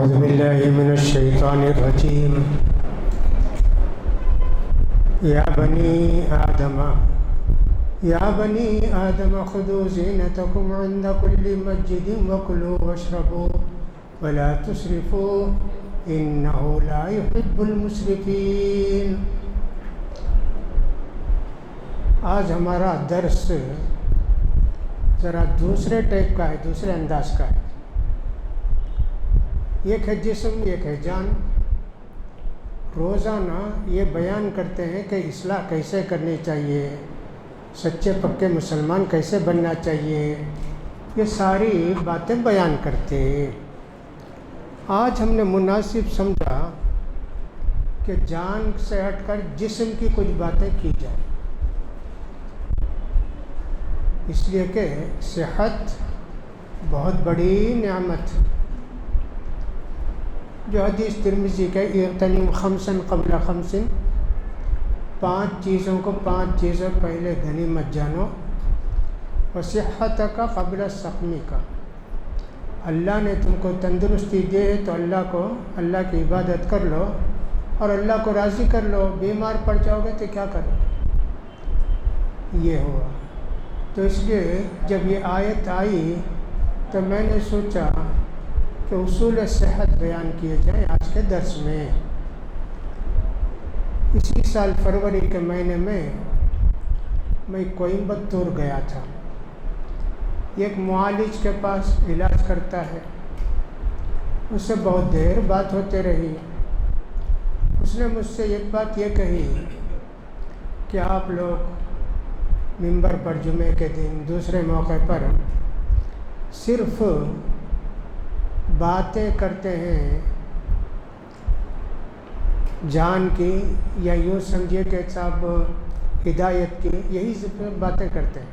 أعوذ بالله من الشيطان الرجيم يا بني آدم خذوا زينتكم عند كل مسجد وكلوا واشربوا ولا تسرفوا إنه لا يحب المسرفين۔ آج ہمارا درس ذرا دوسرے ٹائپ کا ہے، دوسرے انداز کا ہے۔ ایک ہے جسم، ایک ہے جان۔ روزانہ یہ بیان کرتے ہیں کہ اصلاح کیسے کرنی چاہیے، سچے پکے مسلمان کیسے بننا چاہیے، یہ ساری باتیں بیان کرتے ہیں۔ آج ہم نے مناسب سمجھا کہ جان سے ہٹ کر جسم کی کچھ باتیں کی جائیں، اس لیے کہ صحت بہت بڑی نعمت، جو حدیث ترمذی کے اغتنم خمسن قبل خمسن، 5 چیزوں کو 5 چیزوں پہلے غنیمت جانو، وصحتک قبل سقمک۔ اللہ نے تم کو تندرستی دی ہے تو اللہ کی عبادت کر لو اور اللہ کو راضی کر لو۔ بیمار پڑ جاؤ گے تو کیا کرو؟ یہ ہوا۔ تو اس لیے جب یہ آیت آئی تو میں نے سوچا کہ اصول صحت بیان کیے جائیں آج کے درس میں۔ اسی سال فروری کے مہینے میں کوئمبتور گیا تھا، ایک معالج کے پاس علاج کرتا ہے، اس سے بہت دیر بات ہوتے رہی۔ اس نے مجھ سے ایک بات یہ کہی کہ آپ لوگ ممبر پر جمعے کے دن دوسرے موقع پر صرف باتیں کرتے ہیں جان کی، یا یوں سمجھیے کہ صاحب ہدایت کی، یہی باتیں کرتے ہیں،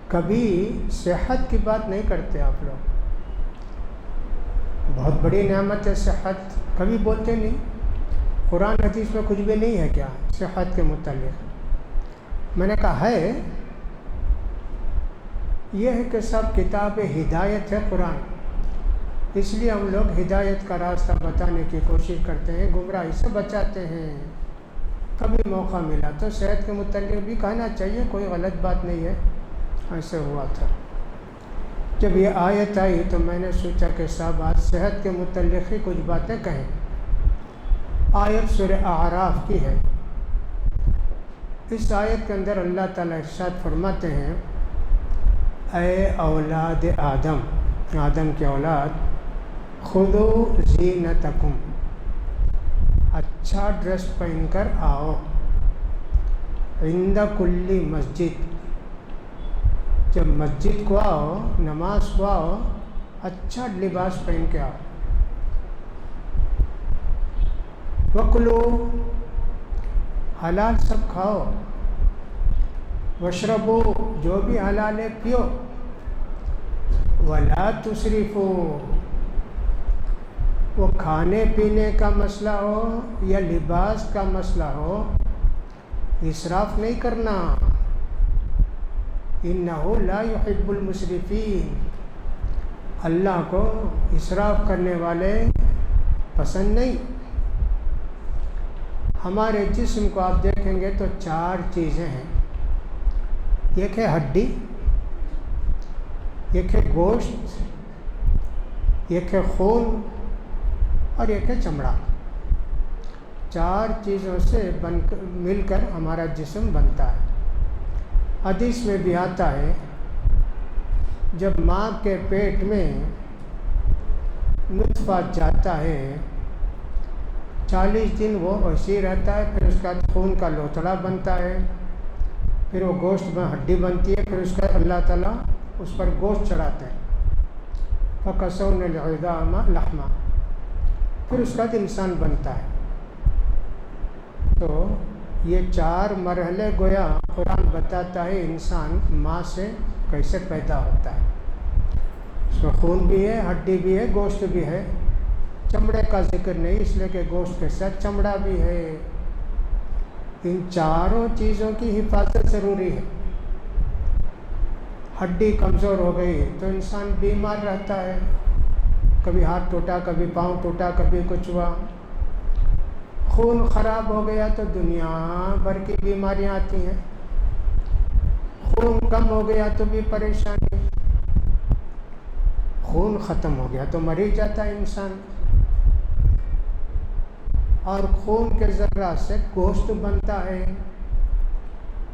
کبھی صحت کی بات نہیں کرتے۔ آپ لوگ بہت بڑی نعمت ہے صحت، کبھی بولتے نہیں۔ قرآن حدیث میں کچھ بھی نہیں ہے کیا صحت کے متعلق؟ میں نے کہا ہے، یہ ہے کہ سب کتاب ہدایت ہے قرآن، اس لیے ہم لوگ ہدایت کا راستہ بتانے کی کوشش کرتے ہیں، گمراہی سے بچاتے ہیں۔ کبھی موقع ملا تو صحت کے متعلق بھی کہنا چاہیے، کوئی غلط بات نہیں ہے۔ ایسے ہوا تھا۔ جب یہ آیت آئی تو میں نے سوچا کہ صاحب آج صحت کے متعلق ہی کچھ باتیں کہیں۔ آیت سورہ اعراف کی ہے۔ اس آیت کے اندر اللہ تعالیٰ ارشاد فرماتے ہیں، اے اولاد آدم کے اولاد، خذوا زینتکم، اچھا ڈریس پہن کر آؤ، عند کل مسجد، جب مسجد کو آؤ، نماز کو آؤ، اچھا لباس پہن کے آؤ، وکلو، حلال سب کھاؤ، واشربو، جو بھی حلال ہے پیو، ولا تسرفو، وہ کھانے پینے کا مسئلہ ہو یا لباس کا مسئلہ ہو، اسراف نہیں کرنا۔ انہ لا يحب المسرفین، اللہ کو اسراف کرنے والے پسند نہیں۔ ہمارے جسم کو آپ دیکھیں گے تو 4 چیزیں ہیں، ایک ہے ہڈی، ایک ہے گوشت، ایک ہے خون اور ایک ہے چمڑا۔ 4 چیزوں سے مل کر ہمارا جسم بنتا ہے۔ حدیث میں بھی آتا ہے، جب ماں کے پیٹ میں نطفہ جاتا ہے 40 دن وہ ویسے ہی رہتا ہے، پھر اس کا خون کا لوتھڑا بنتا ہے، پھر وہ گوشت میں ہڈی بنتی ہے، پھر اس کا اللہ تعالیٰ اس پر گوشت چڑھاتے ہیں، فَكَسَوْنَ الْعِظَامَ لَحْمًا، پھر اس کا انسان بنتا ہے۔ تو یہ 4 مرحلے گویا قرآن بتاتا ہے انسان ماں سے کیسے پیدا ہوتا ہے۔ اس میں خون بھی ہے، ہڈی بھی ہے، گوشت بھی ہے، چمڑے کا ذکر نہیں اس لیے کہ گوشت کے ساتھ چمڑا بھی ہے۔ ان 4 چیزوں کی حفاظت ضروری ہے۔ ہڈی کمزور ہو گئی تو انسان بیمار رہتا ہے، کبھی ہاتھ ٹوٹا، کبھی پاؤں ٹوٹا، کبھی کچھ ہوا، خون خراب ہو گیا تو دنیا بھر کی بیماریاں آتی ہیں، خون کم ہو گیا تو بھی پریشانی، خون ختم ہو گیا تو مر ہی جاتا ہے انسان۔ اور خون کے ذرہ سے گوشت بنتا ہے،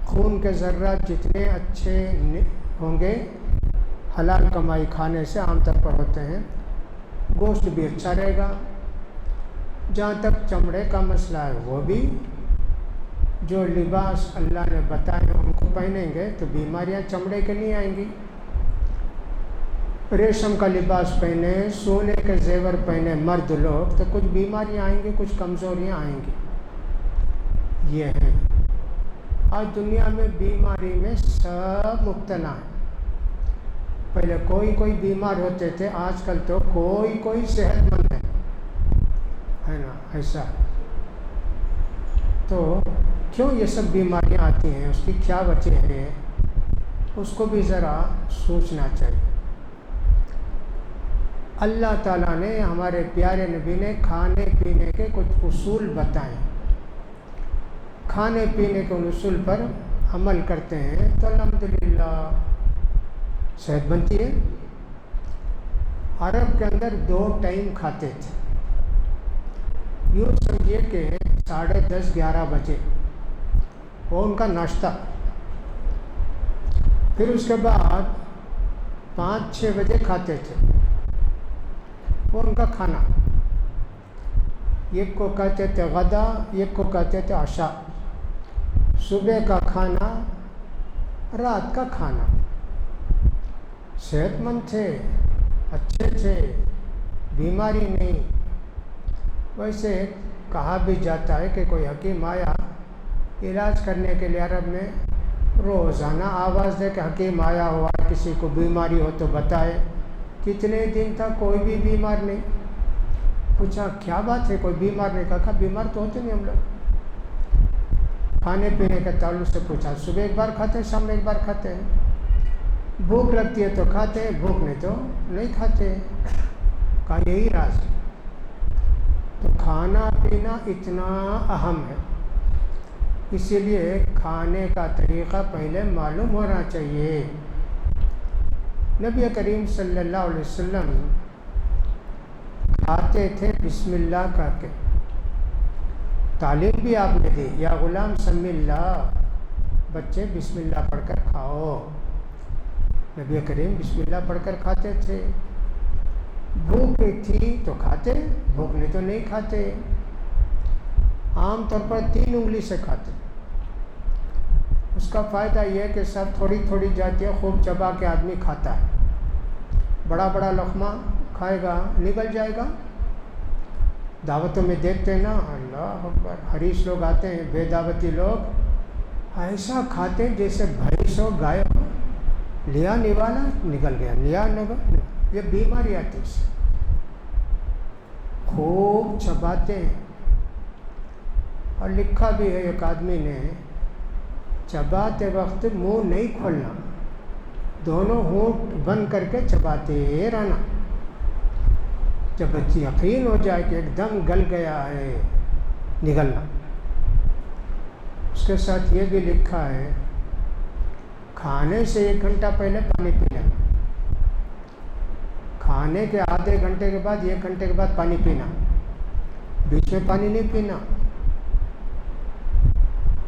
خون کے ذرہ جتنے اچھے ہوں گے حلال کمائی کھانے سے عام طور پر ہوتے ہیں، گوشت بھی اچھا رہے گا۔ جہاں تک چمڑے کا مسئلہ ہے، وہ بھی جو لباس اللہ نے بتائے ان کو پہنیں گے تو بیماریاں چمڑے کے نہیں آئیں گی۔ ریشم کا لباس پہنے، سونے کے زیور پہنے مرد لوگ تو کچھ بیماریاں آئیں گی، کچھ کمزوریاں آئیں گی۔ یہ ہیں آج دنیا میں بیماری میں سب مبتلا ہیں۔ پہلے کوئی بیمار ہوتے تھے، آج کل تو کوئی صحت مند ہے نا، ایسا ہے۔ تو کیوں یہ سب بیماریاں آتی ہیں، اس کی کیا وجہ ہے، اس کو بھی ذرا سوچنا چاہیے۔ اللہ تعالیٰ نے، ہمارے پیارے نبی نے کھانے پینے کے کچھ اصول بتائے، کھانے پینے کے ان اصول پر عمل کرتے ہیں تو الحمدللہ صحت بنتی ہے۔ عرب کے اندر 2 ٹائم کھاتے تھے، یوں سمجھیے کہ 10:30 11 بجے وہ ان کا ناشتہ، پھر اس کے بعد 5 6 بجے کھاتے تھے، وہ ان کا کھانا۔ ایک کو کہتے تھے غدا، ایک کو کہتے تھے عشاء، صبح کا کھانا، رات کا کھانا۔ صحت مند تھے، اچھے تھے، بیماری نہیں۔ ویسے کہا بھی جاتا ہے کہ کوئی حکیم آیا علاج کرنے کے لیے عرب میں، روزانہ آواز دے کہ حکیم آیا ہوا، کسی کو بیماری ہو تو بتائے۔ کتنے دن تک کوئی بھی بیمار نہیں۔ پوچھا کیا بات ہے، کوئی بیمار نہیں؟ کہا بیمار تو ہوتے نہیں ہم لوگ۔ کھانے پینے کے تعلق سے پوچھا، صبح ایک بار کھاتے ہیں، شام میں ایک بار کھاتے ہیں، بھوک لگتی ہے تو کھاتے ہیں، بھوک نہیں تو نہیں کھاتے۔ کہا یہی راز ہے۔ تو کھانا پینا اتنا اہم ہے، اسی لیے کھانے کا طریقہ پہلے معلوم ہونا چاہیے۔ نبی کریم صلی اللہ علیہ وسلم کھاتے تھے بسم اللہ کہہ کے، تعلیم بھی آپ نے دی، یا غلام سمی اللہ، بچے بسم اللہ پڑھ کر کھاؤ۔ نبی کریم بسم اللہ پڑھ کر کھاتے تھے۔ بھوک تھی تو کھاتے، بھوک نہیں تو نہیں کھاتے۔ عام طور پر 3 انگلی سے کھاتے۔ اس کا فائدہ یہ ہے کہ سب تھوڑی تھوڑی جاتی ہے، خوب چبا کے آدمی کھاتا ہے۔ بڑا بڑا لقمہ کھائے گا نگل جائے گا۔ دعوتوں میں دیکھتے ہیں نا، اللہ اکبر، حریص لوگ آتے ہیں، بے دعوتی لوگ ایسا کھاتے ہیں جیسے بھینس ہو، گائے ہو، لیا نوالا نگل گیا، لیا نگل۔ یہ بیماری آتی ہے، خوب چباتے ہیں۔ اور لکھا بھی ہے ایک آدمی نے، چباتے وقت منہ نہیں کھولنا، دونوں ہونٹ بند کر کے چباتے رہنا۔ جب یقین ہو جائے کہ ایک دم گل گیا ہے، نگلنا۔ اس کے ساتھ یہ بھی لکھا ہے، کھانے سے 1 گھنٹہ پہلے پانی پی لینا، کھانے کے آدھے گھنٹے کے بعد 1 گھنٹے کے بعد پانی پینا، بیچ میں پانی نہیں پینا۔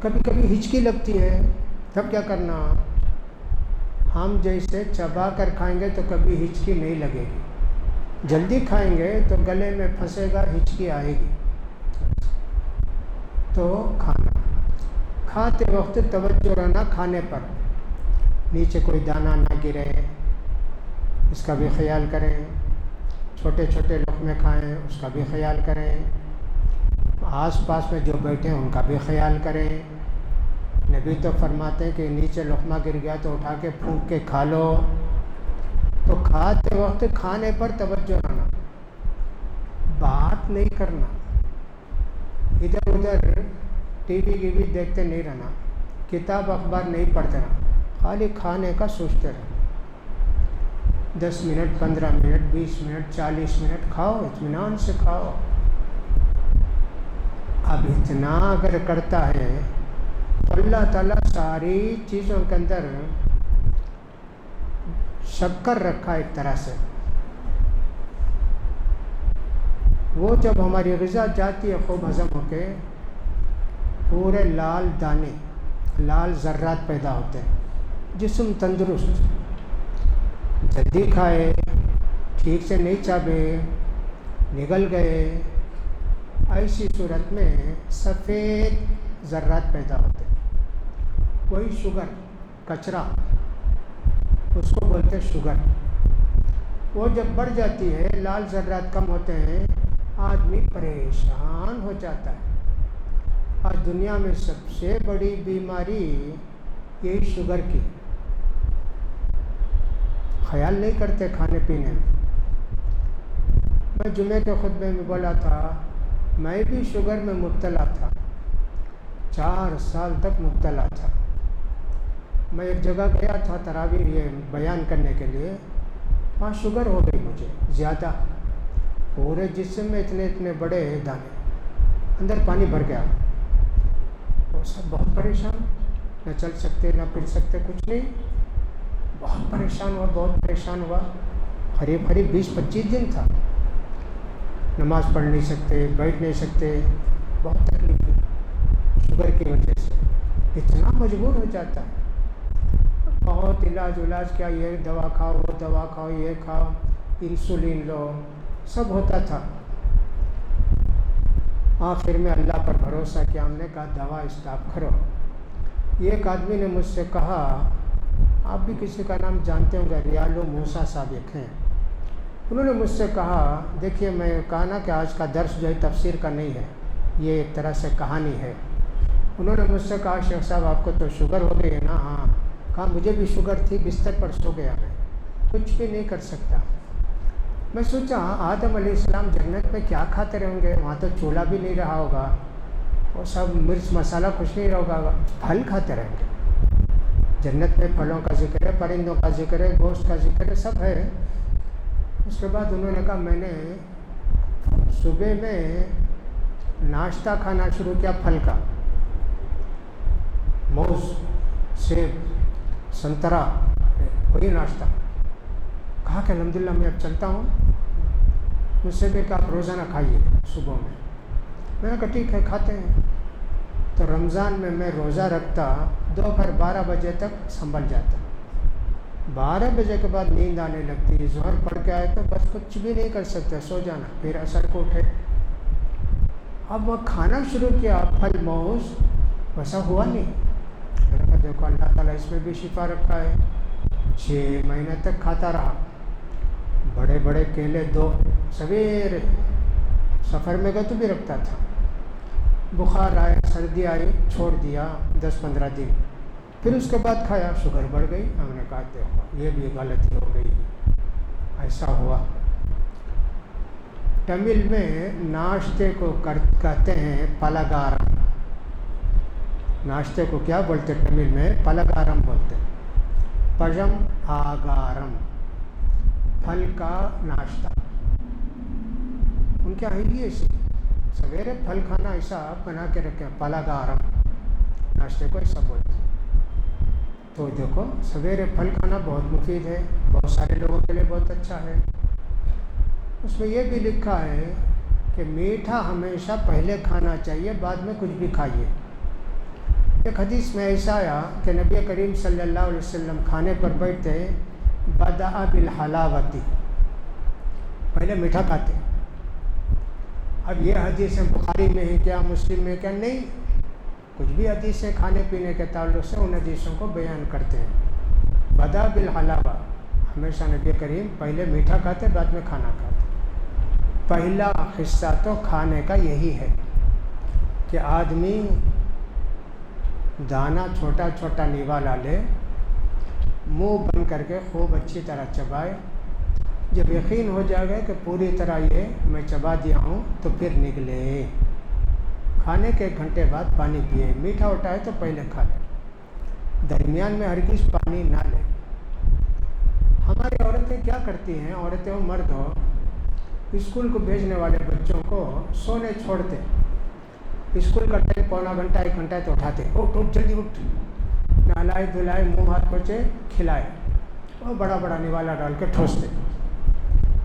کبھی کبھی ہچکی لگتی ہے، تب کیا کرنا؟ ہم جیسے چبا کر کھائیں گے تو کبھی ہچکی نہیں لگے گی، جلدی کھائیں گے تو گلے میں پھنسے گا، ہچکی آئے گی۔ تو کھاتے وقت توجہ رہنا کھانے پر، نیچے کوئی دانہ نہ گرے، اس کا بھی خیال کریں۔ چھوٹے چھوٹے لقمے کھائیں، اس کا بھی خیال کریں۔ آس پاس میں جو بیٹھے ہیں ان کا بھی خیال کریں۔ نبی تو فرماتے ہیں کہ نیچے لقمہ گر گیا تو اٹھا کے پھونک کے کھا لو۔ تو کھاتے وقت کھانے پر توجہ رہنا، بات نہیں کرنا، ادھر ادھر ٹی وی دیکھتے نہیں رہنا، کتاب اخبار نہیں پڑھتے رہنا، خالی کھانے کا سوچتے رہنا۔ 10 منٹ 15 منٹ 20 منٹ 40 منٹ کھاؤ، اطمینان سے کھاؤ۔ اب اتنا اگر کرتا ہے تو اللہ تعالیٰ ساری چیزوں کے اندر شکر رکھا ایک طرح سے۔ وہ جب ہماری غذا جاتی ہے خوب ہضم ہو کے، پورے لال دانے، لال ذرات پیدا ہوتے ہیں، جسم تندرست، جلدی کھائے، ٹھیک سے نہیں چابے، نگل گئے، ایسی صورت میں سفید ذرات پیدا ہوتے ہیں، وہی شوگر، کچرا، اس کو بولتے ہیں شوگر۔ وہ جب بڑھ جاتی ہے، لال ذرات کم ہوتے ہیں، آدمی پریشان ہو جاتا ہے۔ آج دنیا میں سب سے بڑی بیماری یہی شوگر کی، خیال نہیں کرتے کھانے پینے میں۔ میں جمعے کے خطبے میں بولا تھا، میں بھی شوگر میں مبتلا تھا، 4 سال تک مبتلا تھا۔ میں ایک جگہ گیا تھا تراویح یہ بیان کرنے کے لیے، وہاں شوگر ہو گئی مجھے زیادہ، پورے جسم میں اتنے بڑے دانے، اندر پانی بھر گیا، وہ سب بہت پریشان، نہ چل سکتے نہ پھر سکتے، کچھ نہیں، بہت پریشان ہوا۔ قریب 20-25 دن تھا، نماز پڑھ نہیں سکتے، بیٹھ نہیں سکتے، بہت تکلیف ہوئی شوگر کی وجہ سے، اتنا مجبور ہو جاتا ہے۔ بہت علاج کیا، یہ دوا کھاؤ، وہ دوا کھاؤ، یہ کھاؤ، انسولین لو، سب ہوتا تھا۔ آخر میں اللہ پر بھروسہ کیا، ہم نے کہا دوا اسٹاپ کرو۔ ایک آدمی نے مجھ سے کہا، آپ بھی کسی کا نام جانتے ہوں گے، ریالو موسیٰ صاحب ایک ہیں، انہوں نے مجھ سے کہا، دیکھیے میں کہا نا کہ آج کا درس جو ہے تفسیر کا نہیں ہے، یہ ایک طرح سے کہانی ہے۔ انہوں نے مجھ سے کہا، شیخ صاحب آپ کو تو شوگر ہو گئی ہے نا؟ ہاں۔ کہا مجھے بھی شوگر تھی، بستر پر سو گیا میں، کچھ بھی نہیں کر سکتا۔ میں سوچا آدم علیہ السلام جنت میں کیا کھاتے رہیں گے، وہاں تو چولہا بھی نہیں رہا ہوگا، وہ سب مرچ مسالہ کچھ نہیں رہا ہوگا، پھل کھاتے رہیں گے۔ جنت میں پھلوں کا ذکر ہے، پرندوں کا ذکر ہے، گوشت کا ذکر ہے، سب ہے۔ اس کے بعد انہوں نے کہا، میں نے صبح میں ناشتہ کھانا شروع کیا پھل کا، موز، سیب، سنترا، وہی ناشتہ۔ کہا کہ الحمدللہ میں اب چلتا ہوں، مجھ سے بھی کہ آپ روزانہ کھائیے صبح میں۔ میں نے کہا ٹھیک ہے کھاتے ہیں۔ تو رمضان میں روزہ رکھتا، دوپہر 12 بجے تک سنبھل جاتا، 12 بجے کے بعد نیند آنے لگتی، ظہر پڑھ کے آئے تو بس کچھ بھی نہیں کر سکتے، سو جانا، پھر عصر کو اٹھے۔ اب وہ کھانا شروع کیا پھل موز، ویسا ہوا نہیں۔ میں نے کہا دیکھو اللہ تعالیٰ اس میں بھی شفا رکھا ہے۔ 6 مہینے تک کھاتا رہا، بڑے بڑے کیلے 2 سویرے، سفر میں گئے تو بھی رکھتا تھا۔ بخار آئے، سردی آئی، چھوڑ دیا 10-15 دن، پھر اس کے بعد کھایا، شوگر بڑھ گئی۔ ہم نے کہا دیکھو یہ بھی غلطی ہو گئی، ایسا ہوا۔ تمل میں ناشتے کو کہتے ہیں پلگارم، ناشتے کو کیا بولتے تمل میں؟ پلگارم بولتے، پجم آگارم، پھل کا ناشتہ۔ ان کے یہاں ہی ایسی سویرے پھل کھانا ایسا بنا کے رکھے، پلگارم، ناشتے کو ایسا بولتے۔ تو دیکھو سویرے پھل کھانا بہت مفید ہے، بہت سارے لوگوں کے لیے بہت اچھا ہے۔ اس میں یہ بھی لکھا ہے کہ میٹھا ہمیشہ پہلے کھانا چاہیے، بعد میں کچھ بھی کھائیے۔ ایک حدیث میں ایسا آیا کہ نبی کریم صلی اللہ علیہ وسلم کھانے پر بیٹھتے بدأ بالحلاوتی، پہلے میٹھا کھاتے۔ اب یہ حدیثیں بخاری میں ہیں کیا، مسلم میں کیا؟ نہیں، کچھ بھی حدیثیں کھانے پینے کے تعلق سے ان حدیثوں کو بیان کرتے ہیں۔ بدأ بالحلاوہ، ہمیشہ نبی کریم پہلے میٹھا کھاتے، بعد میں کھانا کھاتے۔ پہلا حصہ تو کھانے کا یہی ہے کہ آدمی دانہ چھوٹا چھوٹا نوالا لے، منہ بند کر کے خوب اچھی طرح چبائے، جب یقین ہو جائے گا کہ پوری طرح یہ میں چبا دیا ہوں تو پھر نگلے، کھانے کے 1 گھنٹے بعد پانی پیے۔ میٹھا اٹھائے تو پہلے کھا لے، درمیان میں ہرگز پانی نہ لے۔ ہماری عورتیں کیا کرتی ہیں، عورتیں ہو مرد ہو، اسکول کو بھیجنے والے بچوں کو سونے چھوڑتے، اسکول کا ٹائم پونا گھنٹہ 1 گھنٹہ تو اٹھاتے، اٹھ اٹھ جلدی اٹھ، نہلائے دھلائے منہ ہاتھ پوچھے کھلائے، اور بڑا بڑا نوالا ڈال کے ٹھوستے،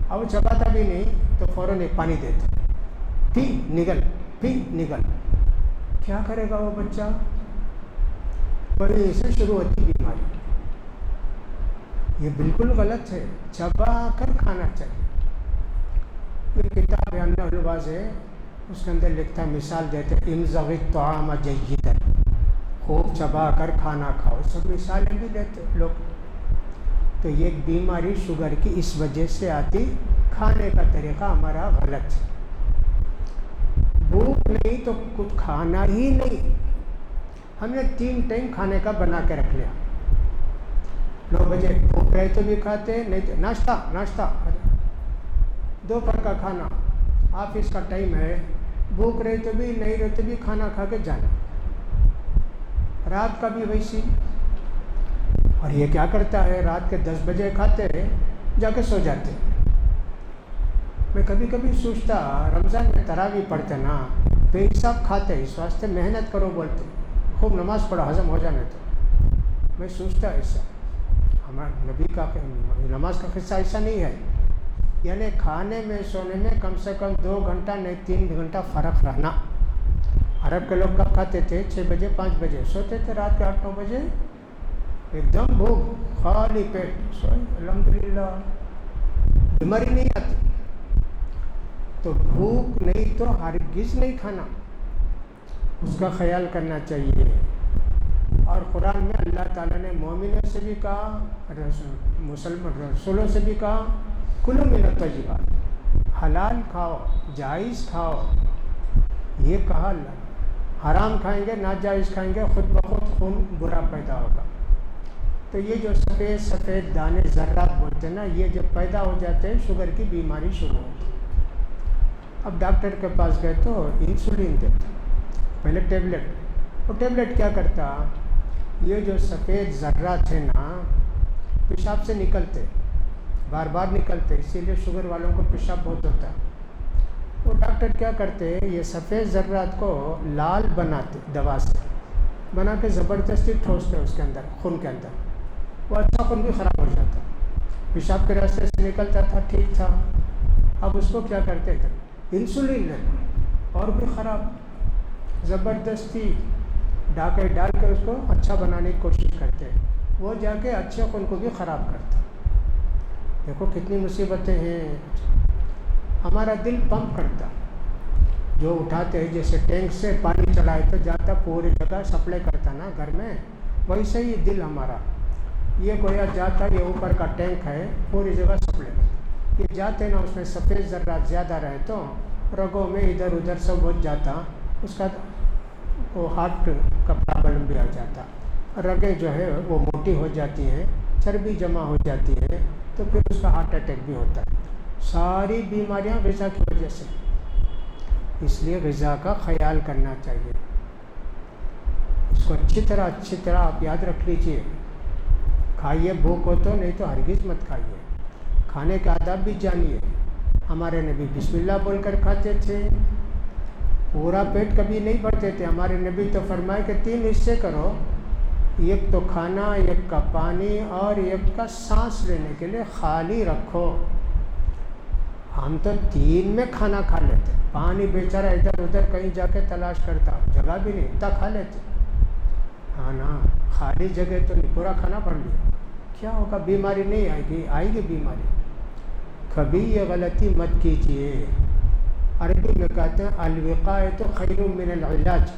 اب وہ چباتا بھی نہیں تو فوراً ایک پانی دیتے، پی نگل پی نگل، کیا کرے گا وہ بچہ؟ بڑی سے شروع ہوتی بیماری، یہ بالکل غلط ہے، چبا کر کھانا چاہیے۔ یہ کتاب ہے الواز ہے، اس کے اندر لکھتا مثال دیتے امضغ الطعام جیدا، خوب چبا کر کھانا کھاؤ، سب مثالیں بھی دیتے لوگ۔ تو یہ بیماری شوگر کی اس وجہ سے آتی، کھانے کا طریقہ ہمارا غلط ہے، بھوک نہیں تو کچھ کھانا ہی نہیں، ہم نے 3 ٹائم کھانے کا بنا کے رکھ لیا، 9 بجے بھوک رہے تو بھی کھاتے، نہیں تو ناشتہ، دوپہر کا کھانا، آفس کا ٹائم ہے، بھوک رہے تو بھی نہیں رہے تو بھی کھانا کھا کے جانا، رات کا بھی ویسی۔ اور یہ کیا کرتا ہے، رات کے 10 بجے کھاتے جا کے سو جاتے۔ میں کبھی کبھی سوچتا رمضان میں تراویح پڑھتے نا، بے حساب کھاتے، اس واسطے محنت کرو بولتے، خوب نماز پڑھو ہضم ہو جانے تو، میں سوچتا ایسا ہمارے نبی کا نماز کا قصہ ایسا نہیں ہے، یعنی کھانے میں سونے میں کم سے کم 2 گھنٹہ نہیں 3 گھنٹہ فرق رہنا۔ عرب کے لوگ کب کھاتے تھے؟ 6 بجے 5 بجے سوتے تھے، رات کے 8-9 بجے ایک دم بھوک، خالی پیٹ سوئے، الحمدللہ بیماری نہیں آتی۔ تو بھوک نہیں تو ہرگز نہیں کھانا، اس کا خیال کرنا چاہیے۔ اور قرآن میں اللہ تعالیٰ نے مومنوں سے بھی کہا، رسولوں سے بھی کہا کلوا من الطیبات، حلال کھاؤ، جائز کھاؤ، یہ کہا اللہ۔ حرام کھائیں گے، ناجائز کھائیں گے، خود بخود خون برا پیدا ہوگا۔ تو یہ جو سفید سفید دانے ذرات بولتے ہیں نا، یہ جب پیدا ہو جاتے ہیں شوگر کی بیماری شروع ہوتی ہے۔ اب ڈاکٹر کے پاس گئے تو انسولین دیتا، پہلے ٹیبلٹ، وہ ٹیبلٹ کیا کرتا، یہ جو سفید ذرات ہیں نا پیشاب سے نکلتے، بار بار نکلتے، اسی لیے شوگر والوں کو پیشاب بہت ہوتا ہے۔ وہ ڈاکٹر کیا کرتے، یہ سفید ذرات کو لال بناتے، دوا سے بنا کے زبردستی ٹھوستے اس کے اندر، خون کے اندر، وہ اچھا خون بھی خراب ہو جاتا، پیشاب کے راستے سے نکلتا تھا ٹھیک تھا، اب اس کو کیا کرتے تھے انسولین لینا، اور بھی خراب، زبردستی ڈاکے ڈال کے اس کو اچھا بنانے کی کوشش کرتے، وہ جا کے اچھے خون کو بھی خراب کرتا۔ دیکھو کتنی مصیبتیں ہیں۔ ہمارا دل پمپ کرتا، جو اٹھاتے ہیں جیسے ٹینک سے پانی چلائے تو جاتا پوری جگہ سپلائی کرتا نا گھر میں، ویسے ہی دل ہمارا، یہ گویا جاتا، یہ اوپر کا ٹینک ہے پوری جگہ سپلائی کرتا، یہ جاتے نا اس میں سفید ذرات زیادہ رہے تو رگوں میں ادھر ادھر سب ہو جاتا، اس کا وہ ہارٹ کا پرابلم بھی آ جاتا، رگیں جو ہے وہ موٹی ہو جاتی ہیں، چربی جمع ہو جاتی ہے، تو پھر اس کا ہارٹ اٹیک بھی ہوتا ہے۔ ساری بیماریاں غذا کی وجہ سے، اس لیے غذا کا خیال کرنا چاہیے، اس کو اچھی طرح آپ یاد رکھ لیجئے، کھائیے بھوک ہو تو، نہیں تو ہرگز مت کھائیے، کھانے کے آداب بھی جانیے۔ ہمارے نبی بسم اللہ بول کر کھاتے تھے، پورا پیٹ کبھی نہیں بھرتے تھے، ہمارے نبی تو فرمائے کہ 3 حصے کرو، ایک تو کھانا، ایک کا پانی، اور ایک کا سانس لینے کے لیے خالی رکھو۔ ہم تو 3 میں کھانا کھا لیتے، پانی بیچارہ ادھر ادھر کہیں جا کے تلاش کرتا، جگہ بھی نہیں، اتنا کھا لیتے، ہاں نا، خالی جگہ تو نہیں، پورا کھانا پڑ لیا، کیا ہوگا؟ بیماری نہیں آئے گی بیماری۔ کبھی یہ غلطی مت کیجیے، عربی میں کہتے ہیں الوقایۃ خیر من العلاج،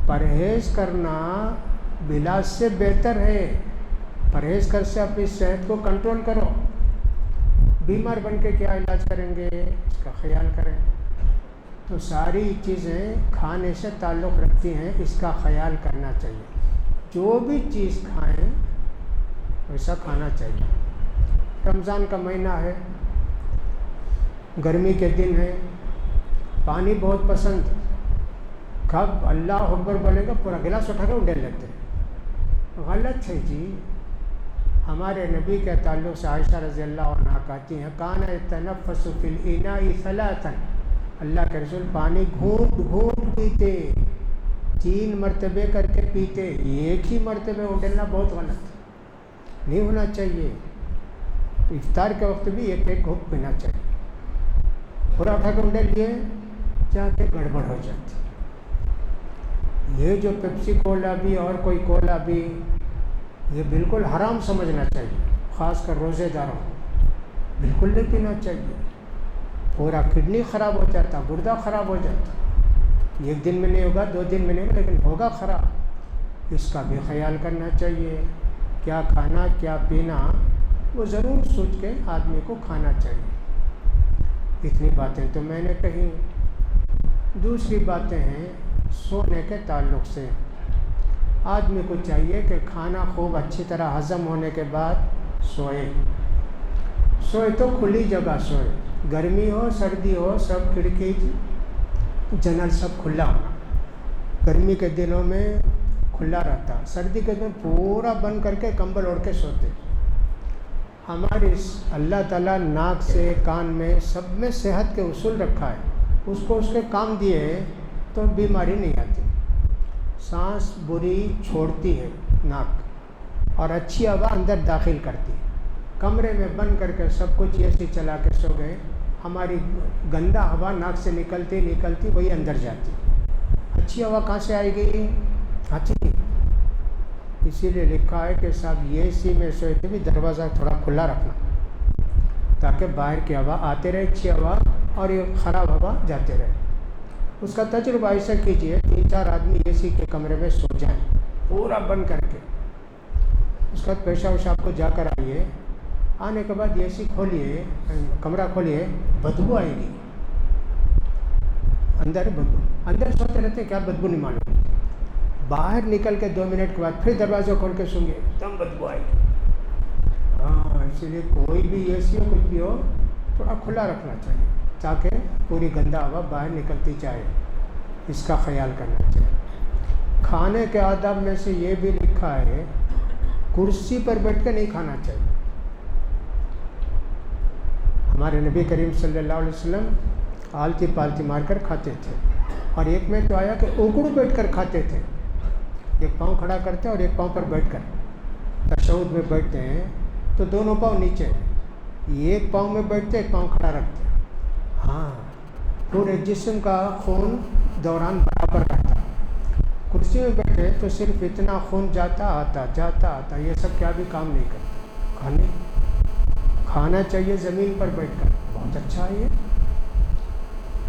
پرہیز کرنا علاج سے بہتر ہے، پرہیز کر سے اپنی صحت کو کنٹرول کرو، بیمار بن کے کیا علاج کریں گے، اس کا خیال کریں۔ تو ساری چیزیں کھانے سے تعلق رکھتی ہیں، اس کا خیال کرنا چاہیے، جو بھی چیز کھائیں ویسا کھانا چاہیے۔ رمضان کا مہینہ ہے، گرمی کے دن ہے، پانی بہت پسند، کب اللہ اکبر بولے گا پورا گلاس اٹھا کے اڈیل لیتے ہیں، غلط ہے جی، ہمارے نبی کے تعلق سے عائشہ رضی اللہ عنہا کہتی ہیں کان یتنفس فی الاناء ثلاثا، اللہ کے رسول پانی گھونٹ گھونٹ پیتے، 3 مرتبے کر کے پیتے، ایک ہی مرتبے اڈلنا بہت غلط نہیں ہونا چاہیے۔ افطار کے وقت بھی ایک ایک گھونٹ پینا چاہیے، پورا اٹھا کے اڈل لیے جا کے گڑبڑ ہو جاتی۔ یہ جو پیپسی کولا بھی اور کوئی کولا بھی یہ بالکل حرام سمجھنا چاہیے، خاص کر روزے داروں کو بالکل نہیں پینا چاہیے، پورا کڈنی خراب ہو جاتا، گردہ خراب ہو جاتا، 1 دن میں نہیں ہوگا 2 دن میں نہیں ہوگا لیکن ہوگا خراب۔ اس کا بھی خیال کرنا چاہیے، کیا کھانا کیا پینا وہ ضرور سوچ کے آدمی کو کھانا چاہیے۔ اتنی باتیں تو میں نے کہیں۔ دوسری باتیں ہیں سونے کے تعلق سے، آدمی کو چاہیے کہ کھانا خوب اچھی طرح ہضم ہونے کے بعد سوئے تو کھلی جگہ سوئے، گرمی ہو سردی ہو سب کھڑکی جنرل سب کھلا ہونا، گرمی کے دنوں میں کھلا رہتا، سردی کے دن پورا بند کر کے کمبل اوڑھ کے سوتے۔ ہماری اللہ تعالیٰ ناک سے کان میں سب میں صحت کے اصول رکھا ہے، اس کو اس کے کام دیے ہیں تو بیماری نہیں آتی۔ سانس بری چھوڑتی ہے ناک اور اچھی ہوا اندر داخل کرتی ہے۔ کمرے میں بند کر کے سب کچھ ایسی چلا کے سو گئے، ہماری گندا ہوا ناک سے نکلتی وہی اندر جاتی، اچھی ہوا کہاں سے آئے گی؟ آتی نہیں۔ اسی لیے لکھا ہے کہ صاحب اے سی میں سوئے تو بھی دروازہ تھوڑا کھلا رکھنا تاکہ باہر کی ہوا آتے رہے، اچھی ہوا اور یہ خراب ہوا جاتے رہے۔ اس کا تجربہ ایسا کیجئے 3-4 آدمی اے سی کے کمرے میں سو جائیں پورا بند کر کے، اس کا پیشاب کو جا کر آئیے، آنے کے بعد اے سی کھولیے، کمرہ کھولیے، بدبو آئے گی، اندر بدبو، اندر سوتے رہتے کیا بدبو نہیں معلوم، باہر نکل کے 2 منٹ کے بعد پھر دروازہ کھول کے سوں گے ایک دم بدبو آئے گی۔ ہاں اسی لیے کوئی بھی اے سی ہو کچھ بھی ہو تھوڑا کھلا رکھنا چاہیے تاکہ پوری گندا ہوا باہر نکلتی جائے، اس کا خیال کرنا چاہیے۔ کھانے کے آداب میں سے یہ بھی لکھا ہے کرسی پر بیٹھ کے نہیں کھانا چاہیے۔ ہمارے نبی کریم صلی اللہ علیہ وسلم آلتی پالتی مار کر کھاتے تھے، اور ایک میں تو آیا کہ اکڑ بیٹھ کر کھاتے تھے، ایک پاؤں کھڑا کرتے اور ایک پاؤں پر بیٹھ کر، تشہد میں بیٹھتے ہیں تو دونوں پاؤں نیچے، ایک پاؤں میں بیٹھتے ایک پاؤں کھڑا رکھتے، ہاں پورے جسم کا خون دوران برابر رہتا۔ کرسی میں بیٹھے تو صرف اتنا خون جاتا آتا، یہ سب کیا بھی کام نہیں کرتا۔ کھانا چاہیے زمین پر بیٹھ کر، بہت اچھا ہے یہ۔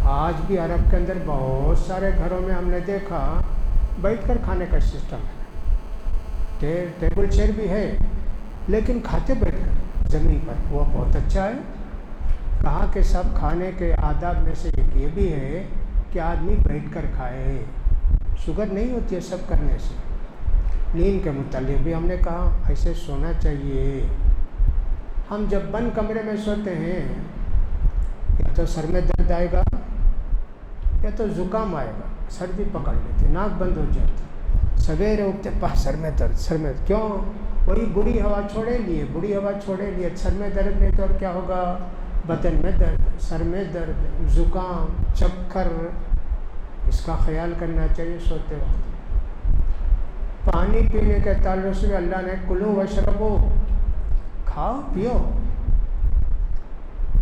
آج بھی عرب کے اندر بہت سارے گھروں میں ہم نے دیکھا بیٹھ کر کھانے کا سسٹم ہے، ٹیبل چیئر بھی ہے لیکن کھاتے بیٹھ کر زمین پر، وہ بہت اچھا ہے۔ کہا کہ سب کھانے کے آداب میں سے ایک یہ بھی ہے کہ آدمی بیٹھ کر کھائے، شوگر نہیں ہوتی ہے سب کرنے سے۔ نیند کے متعلق بھی ہم نے کہا ایسے سونا چاہیے۔ ہم جب بند کمرے میں سوتے ہیں یا تو سر میں درد آئے گا یا تو زکام آئے گا، سردی پکڑ لیتی، ناک بند ہو جاتی، سویرے اٹھتے سر میں درد، کیوں؟ وہی بری ہوا چھوڑے لیے، سر میں درد نہیں تو اور کیا ہوگا؟ بدن میں درد، سر میں درد، زکام، چکر، اس کا خیال کرنا چاہیے سوتے وقت۔ پانی پینے کے تعلق سے اللہ نے کلو وشربو، کھاؤ پیو۔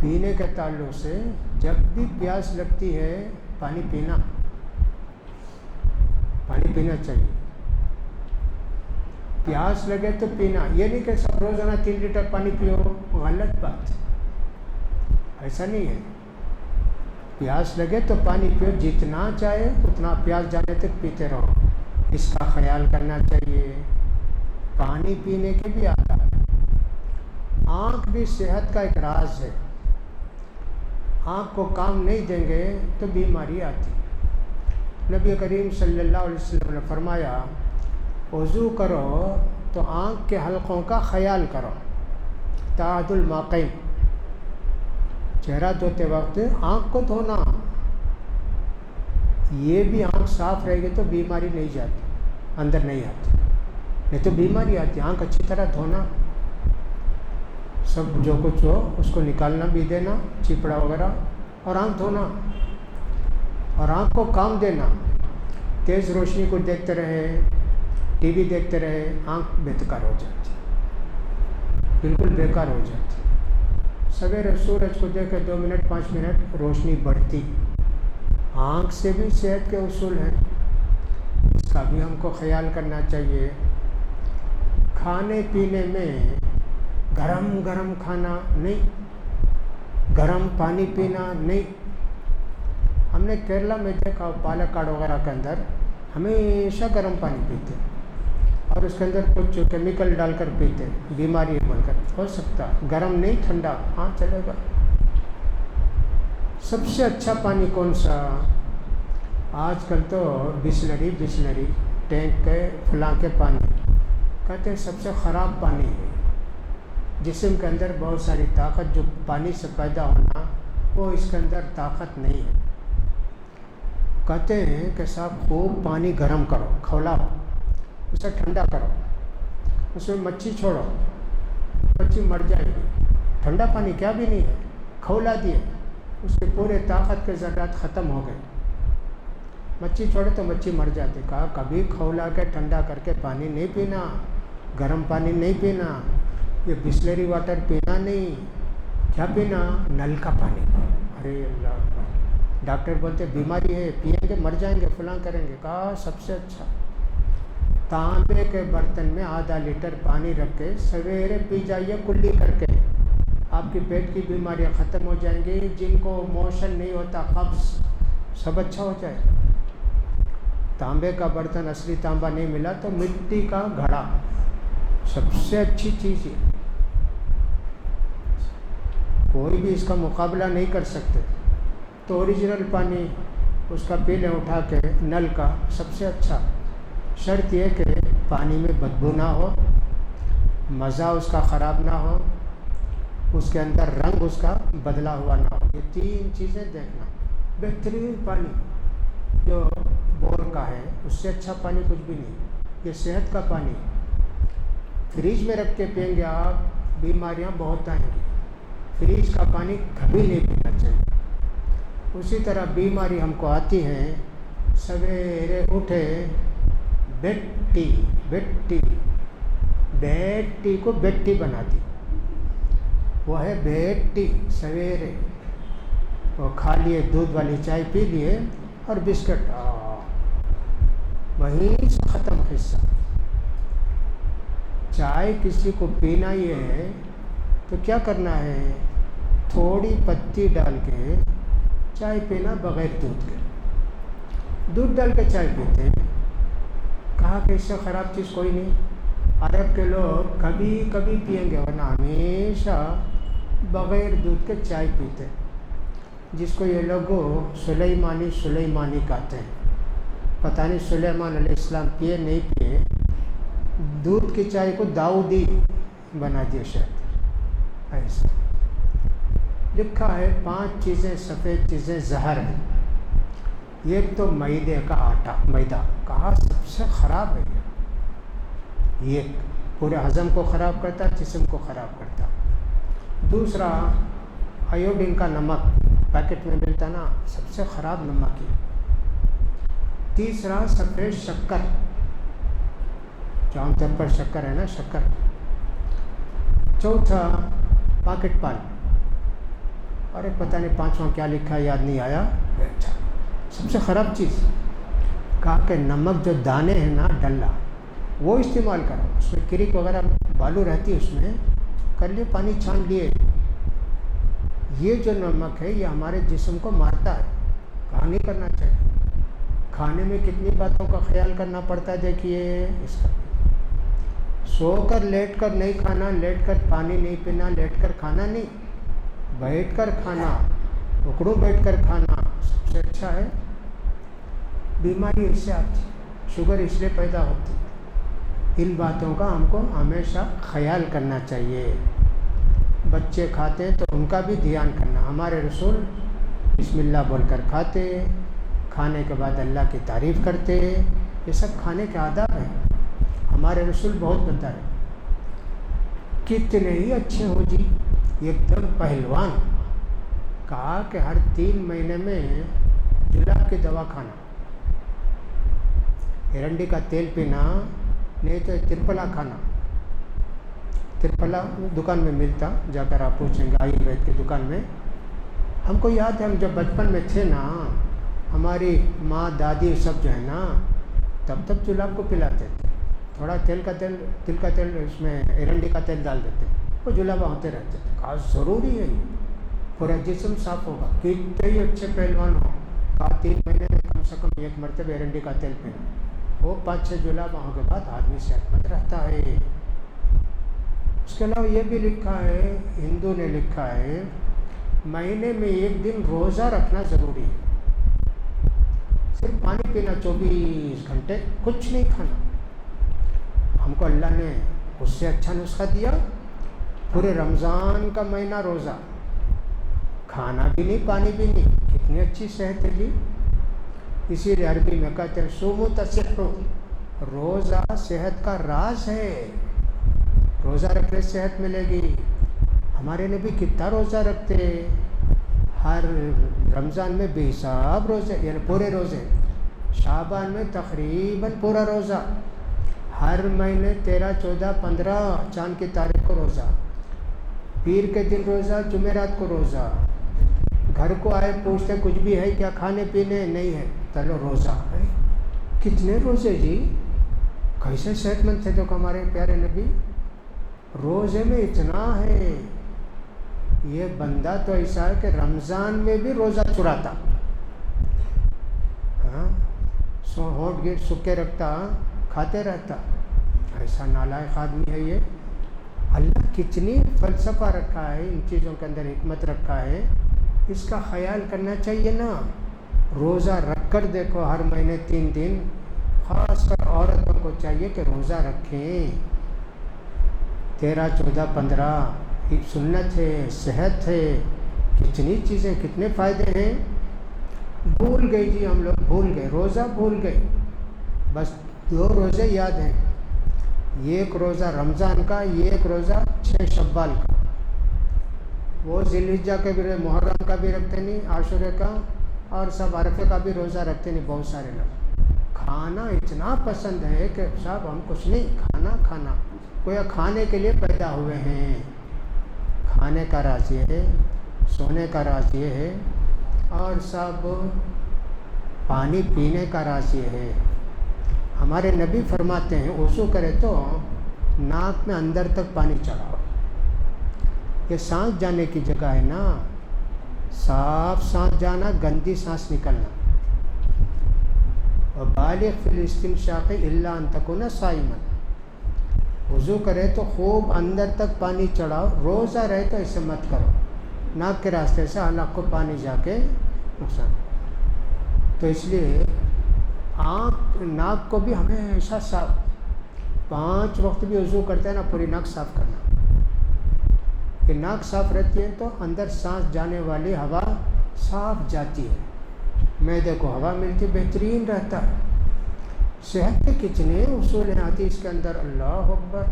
پینے کے تعلق سے جب بھی پیاس لگتی ہے پانی پینا چاہیے، پیاس لگے تو پینا، یہ نہیں کہ سب روزانہ 3 لیٹر پانی پیو، غلط بات، ایسا نہیں ہے۔ پیاس لگے تو پانی پیو، جتنا چاہے اتنا پیاس جانے تک پیتے رہو، اس کا خیال کرنا چاہیے۔ پانی پینے کے بھی آداب ہے۔ آنکھ بھی صحت کا ایک راز ہے، آنکھ کو کام نہیں دیں گے تو بیماری آتی۔ نبی کریم صلی اللہ علیہ وسلم نے فرمایا وضو کرو تو آنکھ کے حلقوں کا خیال کرو، تعاد الماقین، چہرہ دھوتے وقت آنکھ کو دھونا، یہ بھی آنکھ صاف رہے گی تو بیماری نہیں جاتی، اندر نہیں آتی، نہیں تو بیماری آتی۔ آنکھ اچھی طرح دھونا، سب جو کچھ ہو اس کو نکالنا بھی دینا، چپڑا وغیرہ، اور آنکھ دھونا اور آنکھ کو کام دینا۔ تیز روشنی کو دیکھتے رہے، ٹی وی دیکھتے رہے، آنکھ بیکار ہو جاتی، بالکل بیکار ہو جاتی۔ سویرے سورج کو دیکھ کے 2 منٹ 5 منٹ روشنی بڑھتی، آنکھ سے بھی صحت کے اصول ہیں، اس کا بھی ہم کو خیال کرنا چاہیے۔ کھانے پینے میں گرم گرم کھانا نہیں، گرم پانی پینا نہیں۔ ہم نے کیرلا میں دیکھا، پالکاڑ وغیرہ کے اندر ہمیشہ گرم پانی پیتے اور اس کے اندر کچھ کیمیکل ڈال کر پیتے، بیماری بن کر ہو سکتا، گرم نہیں ٹھنڈا ہاں چلے گا۔ سب سے اچھا پانی کون سا؟ آج کل تو بسلری ٹینک کے فلاں کے پانی کہتے ہیں سب سے خراب پانی ہے، جسم کے اندر بہت ساری طاقت جو پانی سے پیدا ہونا وہ اس کے اندر طاقت نہیں ہے۔ کہتے ہیں کہ صاحب خوب پانی گرم کرو، کھولاؤ، اسے ٹھنڈا کرو، اس میں مچھی چھوڑو، مچھی مر جائے گی۔ ٹھنڈا پانی کیا بھی نہیں ہے، کھولا دیے، اس کے پورے طاقت کے ذرات ختم ہو گئے، مچھی چھوڑے تو مچھی مر جاتی۔ کہا کبھی کھولا کے ٹھنڈا کر کے پانی نہیں پینا، گرم پانی نہیں پینا، یہ بسلری واٹر پینا نہیں، کیا پینا؟ نل کا پانی۔ ارے اللہ، ڈاکٹر بولتے بیماری ہے، پئیں گے مر جائیں گے، فلاں کریں گے۔ کہا سب سے اچھا تانبے کے برتن میں آدھا لیٹر پانی رکھ کے سویرے پی جائیے کلی کر کے، آپ کی پیٹ کی بیماریاں ختم ہو جائیں گی، جن کو موشن نہیں ہوتا، قبض، سب اچھا ہو جائے۔ تانبے کا برتن اصلی تانبا نہیں ملا تو مٹی کا گھڑا سب سے اچھی چیز ہے، کوئی بھی اس کا مقابلہ نہیں کر سکتے۔ تو اوریجنل پانی اس کا پی لیں اٹھا کے نل کا، سب سے اچھا۔ شرط یہ کہ پانی میں بدبو نہ ہو، مزہ اس کا خراب نہ ہو، اس کے اندر رنگ اس کا بدلا ہوا نہ ہو، یہ 3 چیزیں دیکھنا۔ بہترین پانی جو بور کا ہے اس سے اچھا پانی کچھ بھی نہیں، یہ صحت کا پانی۔ فریج میں رکھ کے پئیں گے آپ، بیماریاں بہت آئیں گی، فریج کا پانی کبھی نہیں پینا چاہیے۔ اسی طرح بیماری ہم کو آتی ہے، سویرے اٹھے بیڈ ٹی کو بیڈ ٹی بنا دی، وہ ہے بیڈ ٹی۔ سویرے وہ کھا لیے، دودھ والی چائے پی لیے اور بسکٹ، وہیں سے ختم قصہ۔ چائے کسی کو پینا ہی ہے تو کیا کرنا ہے؟ تھوڑی پتی ڈال کے چائے پینا، بغیر دودھ کے، دودھ ڈال کے چائے پیتے ہیں۔ کہا کہ اس سے خراب چیز کوئی نہیں۔ عرب کے لوگ کبھی کبھی پئیں گے ورنہ ہمیشہ بغیر دودھ کے چائے پیتے، جس کو یہ لوگ سلیمانی کہتے ہیں۔ پتہ نہیں سلیمان علیہ السلام پیے نہیں پیے، دودھ کی چائے کو داؤدی بنا دیا شاید، ایسا لکھا ہے۔ 5 چیزیں سفید چیزیں زہر ہیں۔ ایک تو میدے کا آٹا، میدا، کہا سب سے خراب ہے یہ پورے ہضم کو خراب کرتا، جسم کو خراب کرتا۔ دوسرا آیوڈین کا نمک، پیکٹ میں ملتا نا، سب سے خراب نمک ہے۔ تیسرا سفید شکر، جو عام طور پر شکر ہے نا، شکر۔ چوتھا پاکٹ پال، اور ایک پتہ نہیں 5واں کیا لکھا ہے، یاد نہیں آیا۔ سب سے خراب چیز، کہا کہ نمک جو دانے ہیں نا، ڈلا، وہ استعمال کرو، اس میں کرک وغیرہ بالو رہتی ہے، اس میں کر لیے، پانی چھان لیے۔ یہ جو نمک ہے یہ ہمارے جسم کو مارتا ہے، کہا نہیں کرنا چاہیے۔ کھانے میں کتنی باتوں کا خیال کرنا پڑتا ہے، دیکھیے اس کا، سو کر لیٹ کر نہیں کھانا، لیٹ کر پانی نہیں پینا، لیٹ کر کھانا نہیں، بیٹھ کر کھانا، اکڑوں بیٹھ کر کھانا سب سے اچھا ہے۔ بیماری اس سے آتی، شوگر اس لیے پیدا ہوتی۔ ان باتوں کا ہم کو ہمیشہ خیال کرنا چاہیے۔ بچے کھاتے تو ان کا بھی دھیان کرنا۔ ہمارے رسول بسم اللہ بول کر کھاتے، کھانے کے بعد اللہ کی تعریف کرتے، یہ سب کھانے کے آداب ہیں، ہمارے رسول بہت بتائے۔ کتنے ہی اچھے ہو جی، ایک دم پہلوان. کہا کہ ہر 3 مہینے میں جلاب کی دوا کھانا، ایرنڈی کا تیل پینا، نہیں تو ترپلا کھانا. ترپلا دکان میں ملتا، جا کر آپ پوچھیں گے آیوروید کی دکان میں. ہم کو یاد ہے ہم جب بچپن میں تھے نا، ہماری ماں دادی سب جو ہے نا تب جلاب کو پلاتے تھے. تھوڑا تل کا تیل اس میں ایرنڈی کا تیل ڈال دیتے، وہ جلابہ ہوتے رہتے تھے. کہا ضروری ہے، پورا جسم صاف ہوگا. کتنے ہی اچھے پہلوان ہو، کہا 3 مہینے میں کم سے کم 1 مرتبہ ایرنڈی کا تیل پینا. وہ 5-6 جلابوں کے بعد آدمی صحت مند رہتا ہے. اس کے علاوہ یہ بھی لکھا ہے، ہندو نے لکھا ہے، مہینے میں 1 دن روزہ رکھنا ضروری ہے. صرف پانی پینا 24 گھنٹے، کچھ نہیں کھانا. ہم کو اللہ نے اس سے اچھا نسخہ دیا، پورے رمضان کا مہینہ روزہ، کھانا بھی نہیں پانی بھی نہیں. کتنی اچھی صحت ہے جی. اسی لیے عربی میں کہتے ہیں صوموا تصحوا، روزہ صحت کا راز ہے. روزہ رکھنے سے صحت ملے گی. ہمارے نبی کتنا روزہ رکھتے، ہر رمضان میں بے حساب روزے، یعنی پورے روزے. شعبان میں تقریباً پورا روزہ، ہر مہینے 13، 14، 15 چاند کی تاریخ کو روزہ، پیر کے دن روزہ، جمعرات کو روزہ. گھر کو آئے پوچھتے کچھ بھی ہے کیا کھانے پینے، نہیں ہے، چلو روزہ ہے. کتنے روزے جی، کیسے صحت مند تھے تو ہمارے پیارے نبی. روزے میں اتنا ہے. یہ بندہ تو ایسا ہے کہ رمضان میں بھی روزہ چھڑاتا، ہاں ہونٹ گیٹ سکے رکھتا، کھاتے رہتا. ایسا نالائق آدمی ہے یہ. اللہ کتنی فلسفہ رکھا ہے ان چیزوں کے اندر، حکمت رکھا ہے. اس کا خیال کرنا چاہیے نا. روزہ رکھ کر دیکھو، ہر مہینے 3 دن. خاص کر عورتوں کو چاہیے کہ روزہ رکھیں. 13، 14، 15 ایک سنت ہے، صحت ہے، کتنی چیزیں، کتنے فائدے ہیں. بھول گئے جی، ہم لوگ بھول گئے، روزہ بھول گئے. بس 2 روزے یاد ہیں، ایک روزہ رمضان کا، ایک روزہ 6 شوال کا. وہ ذی الحجہ کے بھی، محرم کا بھی رکھتے نہیں، عاشورے کا، اور سب عرفے کا بھی روزہ رکھتے نہیں. بہت سارے لوگ کھانا اتنا پسند ہے کہ صاحب ہم کچھ نہیں، کھانا کوئی کھانے کے لیے پیدا ہوئے ہیں. کھانے کا راز یہ ہے، سونے کا راز یہ ہے، اور سب پانی پینے کا راز یہ ہے. ہمارے نبی فرماتے ہیں وضو کرے تو ناک میں اندر تک پانی چڑھاؤ. یہ سانس جانے کی جگہ ہے نا، صاف سانس جانا، گندی سانس نکلنا. وبالغ فی الاستنشاق الا ان تکون صائما. وضو کرے تو خوب اندر تک پانی چڑھاؤ. روزہ رہے تو اسے مت کرو، ناک کے راستے سے حلق کو پانی جا کے نقصان. تو اس لیے ناک کو بھی ہمیشہ صاف، 5 وقت بھی وضو کرتے ہیں نا، پوری ناک صاف کرنا. کہ ناک صاف رہتی ہے تو اندر سانس جانے والی ہوا صاف جاتی ہے، معدے کو ہوا ملتی، بہترین رہتا ہے. صحت کے کتنے اصول ہیں آتی اس کے اندر. اللہ اکبر.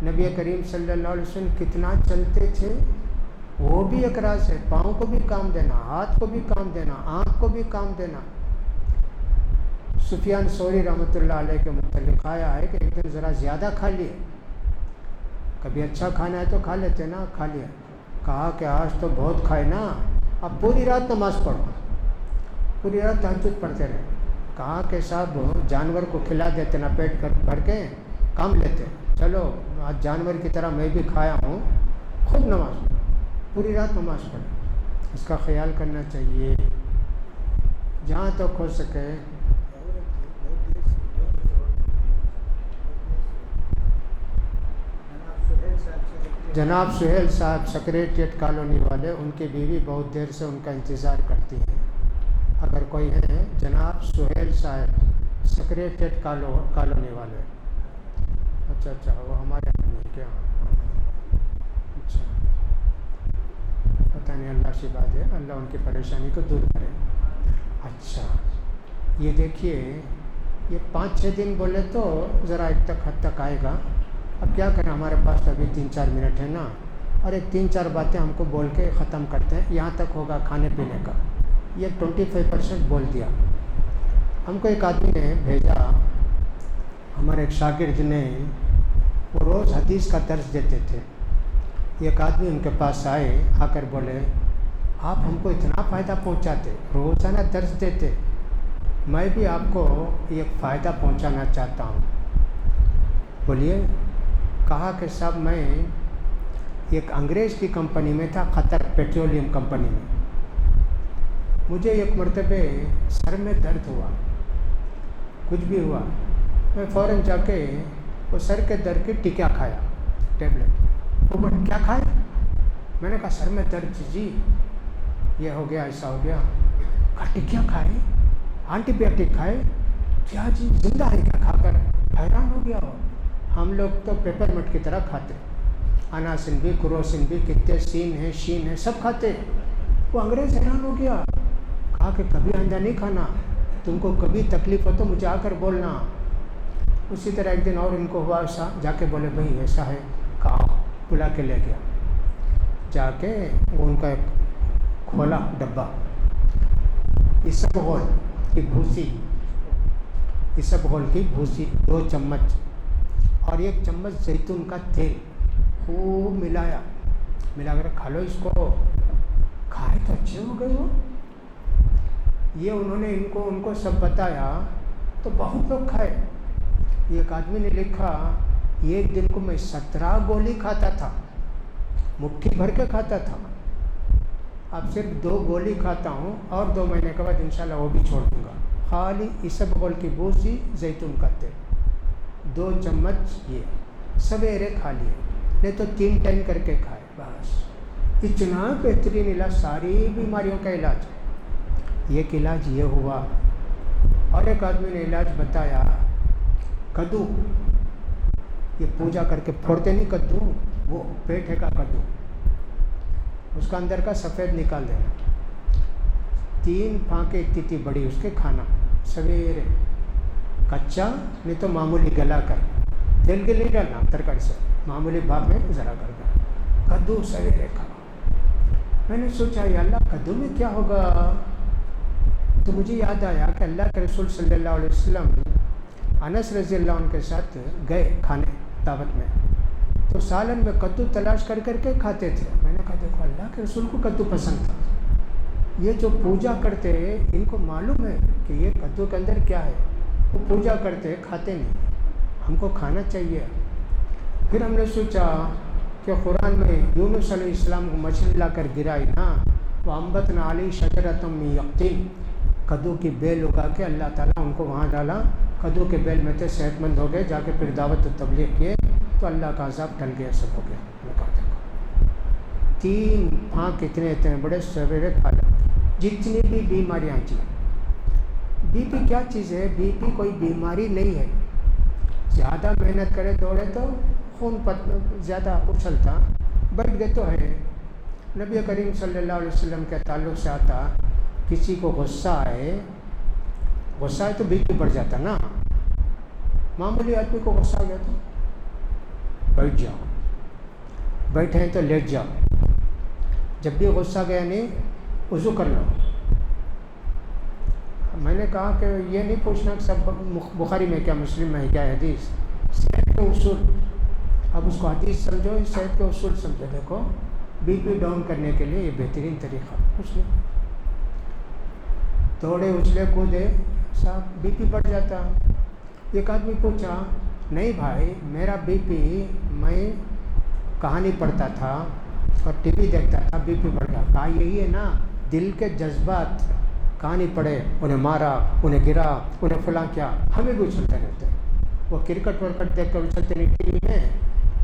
نبی کریم صلی اللہ علیہ وسلم کتنا چلتے تھے، وہ بھی ایک راز ہے. پاؤں کو بھی کام دینا، ہاتھ کو بھی کام دینا، آنکھ کو بھی کام دینا. سفیان ثوری رحمۃ اللہ علیہ کے متعلق آیا ہے کہ ایک دن ذرا زیادہ کھا لیے. کبھی اچھا کھانا ہے تو کھا لیتے نا، کھا لیا. کہا کہ آج تو بہت کھائے نا، اب پوری رات نماز پڑھو، پوری رات تہجد پڑھتے رہے. کہا کہ صاحب جانور کو کھلا دیتے نا، پیٹ بھر کے کام لیتے، چلو آج جانور کی طرح میں بھی کھایا ہوں، خوب نماز پڑھو، پوری رات نماز پڑھو. اس کا خیال کرنا چاہیے جہاں تک ہو سکے. جناب سہیل صاحب سیکریٹریٹ کالونی والے، ان کی بیوی بہت دیر سے ان کا انتظار کرتی ہے. اگر کوئی ہے، جناب سہیل صاحب سیکریٹریٹ کالونی والے. اچھا وہ ہمارے آدمی ہیں کیا؟ اچھا پتہ نہیں، اللہ سے بات ہے، اللہ ان کی پریشانی کو دور کرے. اچھا یہ دیکھیے، یہ 5-6 دن بولے تو ذرا ایک حد تک آئے گا. اب کیا کریں، ہمارے پاس تو ابھی 3-4 منٹ ہے نا، اور ایک 3-4 باتیں ہم کو بول کے ختم کرتے ہیں، یہاں تک ہوگا کھانے پینے کا۔ یہ 25% بول دیا۔ ہم کو ایک آدمی نے بھیجا، ہمارے ایک شاگرد نے، وہ روز حدیث کا درس دیتے تھے۔ ایک آدمی ان کے پاس آئے، آ کر بولے آپ ہم کو اتنا فائدہ پہنچاتے، روزانہ درس دیتے، میں بھی آپ کو ایک فائدہ پہنچانا چاہتا ہوں۔ بولیے؟ کہا کہ صاحب میں ایک انگریز کی کمپنی میں تھا، قطر پیٹرولیم کمپنی میں۔ مجھے ایک مرتبہ سر میں درد ہوا، کچھ بھی ہوا، میں فوراً جا کے وہ سر کے درد کی ٹکیا کھایا، ٹیبلٹ۔ وہ کیا کھائے؟ میں نے کہا سر میں درد جی، یہ ہو گیا، ایسا ہو گیا۔ کہا ٹکیا کھائے، اینٹی بایوٹک کھائے؟ کیا جی زندہ ہے کیا کھا کر؟ حیران ہو گیا وہ۔ ہم لوگ تو پیپر مٹ کی طرح کھاتے، اناسن بھی، کروسن بھی، کتنے سین ہیں، شین ہیں، سب کھاتے۔ وہ انگریز حیران ہو گیا، کہا کہ کبھی آئندہ نہیں کھانا، تم کو کبھی تکلیف ہو تو مجھے آ کر بولنا۔ اسی طرح ایک دن اور ان کو ہوا ایسا، جا کے بولے بھائی ایسا ہے، کہا بلا کے لے گیا، جا کے وہ ان کا ایک کھولا ڈبہ، اسبغول کی بھوسی، اسبغول کی بھوسی 2 چمچ اور 1 چمچ زیتون کا تیل خوب ملا کر کھا لو اس کو۔ کھائے تو اچھے ہو گئے وہ۔ یہ انہوں نے ان کو سب بتایا تو بہت لوگ کھائے۔ ایک آدمی نے لکھا ایک دن کو میں 17 گولی کھاتا تھا، مٹھی بھر کے کھاتا تھا، اب صرف 2 گولی کھاتا ہوں اور 2 مہینے کے بعد انشاءاللہ وہ بھی چھوڑ دوں گا۔ خالی اسبغول کی بھوسی، زیتون کا تیل 2 چمچ، یہ سویرے کھا لیے، نہیں تو 3 ٹائم کر کے کھائے، بس اتنا بہترین علاج، ساری بیماریوں کا علاج۔ ایک علاج یہ ہوا، اور ایک آدمی نے علاج بتایا، کدو، یہ پوجا کر کے پھوڑتے نہیں کدو، وہ پیٹھے کا کدو، اس کا اندر کا سفید نکال دینا، 3 پھانکے اتنی بڑی اس کے کھانا، سویرے کچا، نہیں تو معمولی گلا کر، تیل کے نہیں ڈالنا ترکاڑی سے، معمولی بھاپ میں ذرا کر دیں، کدو سویرے کھانا۔ میں نے سوچا یا اللہ کدو میں کیا ہوگا، تو مجھے یاد آیا کہ اللہ کے رسول صلی اللہ علیہ وسلم انس رضی اللہ عنہ کے ساتھ گئے کھانے دعوت میں، تو سالن میں کدو تلاش کر کے کھاتے تھے۔ میں نے کہا دیکھو اللہ کے رسول کو کدو پسند تھا، یہ جو پوجا کرتے ان کو معلوم ہے کہ یہ کدو کے اندر کیا ہے، وہ پوجا کرتے کھاتے نہیں، ہم کو کھانا چاہیے۔ پھر ہم نے سوچا کہ قرآن میں یونس علیہ السلام کو مچھلی لا کر گرائی نا، وہ انبتنا علیہ شجرۃ من یقطین، کدو کی بیل اگا کے اللہ تعالیٰ ان کو وہاں ڈالا، کدو کے بیل میں تھے، صحت مند ہو گئے، جا کے پھر دعوت و تبلیغ کیے تو اللہ کا عذاب ٹل گیا، سب ہو گیا۔ میں کہا دیکھو 3 پھانک اتنے بڑے سویرے کھا لیں، جتنی بھی بیماریاں تھیں۔ بی پی کیا چیز ہے؟ بی پی کوئی بیماری نہیں ہے، زیادہ محنت کرے دوڑے تو خون زیادہ اچھلتا، بڑھ گئے تو ہے۔ نبی کریم صلی اللہ علیہ وسلم کے تعلق سے آتا، کسی کو غصہ آئے تو بی پی بڑھ جاتا نا، معمولی آدمی کو غصہ آ گیا تو بیٹھ جاؤ، بیٹھے ہیں تو لیٹ جاؤ، جب بھی غصہ گیا نہیں وضو کر لو۔ میں نے کہا کہ یہ نہیں پوچھنا کہ سب بخاری میں کیا، مسلم میں کیا حدیث، صحت کے اصول، اب اس کو حدیث سمجھو، صحت کے اصول سمجھو۔ دیکھو بی پی ڈاؤن کرنے کے لیے یہ بہترین طریقہ، کچھ نہیں، دوڑے اچھلے کودے صاحب بی پی بڑھ جاتا۔ ایک آدمی پوچھا نہیں بھائی میرا بی پی، میں کہانی پڑھتا تھا اور ٹی وی دیکھتا تھا، بی پی بڑھ گیا۔ کہا یہی ہے نا، دل کے جذبات، کہانی پڑھے، انہیں مارا، انہیں گرا، انہیں فلاں کیا، ہمیں بھی اچھلتے رہتے ہیں۔ وہ کرکٹ ورکٹ دیکھ کر اچھلتے نہیں ٹی وی میں،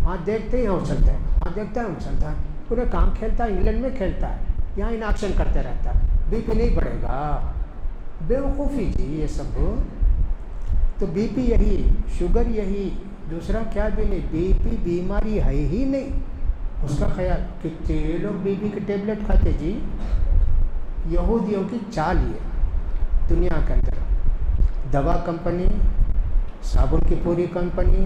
وہاں دیکھتے ہیں اچھلتے ہیں، وہاں دیکھتا ہے اچھلتا ہے، انہیں کام کھیلتا ہے، انگلینڈ میں کھیلتا ہے، یہاں انیکشن کرتے رہتا ہے، بی پی نہیں بڑھے گا، بیوقوفی جی یہ سب۔ تو بی پی یہی، شوگر یہی، دوسرا کیا بھی نہیں، بی پی بیماری ہے ہی نہیں، اس کا خیال۔ کتنے لوگ بی پی کے ٹیبلٹ کھاتے جی، یہودیوں کی چال یہ دنیا کے اندر، دوا کمپنی، صابن کی پوری کمپنی،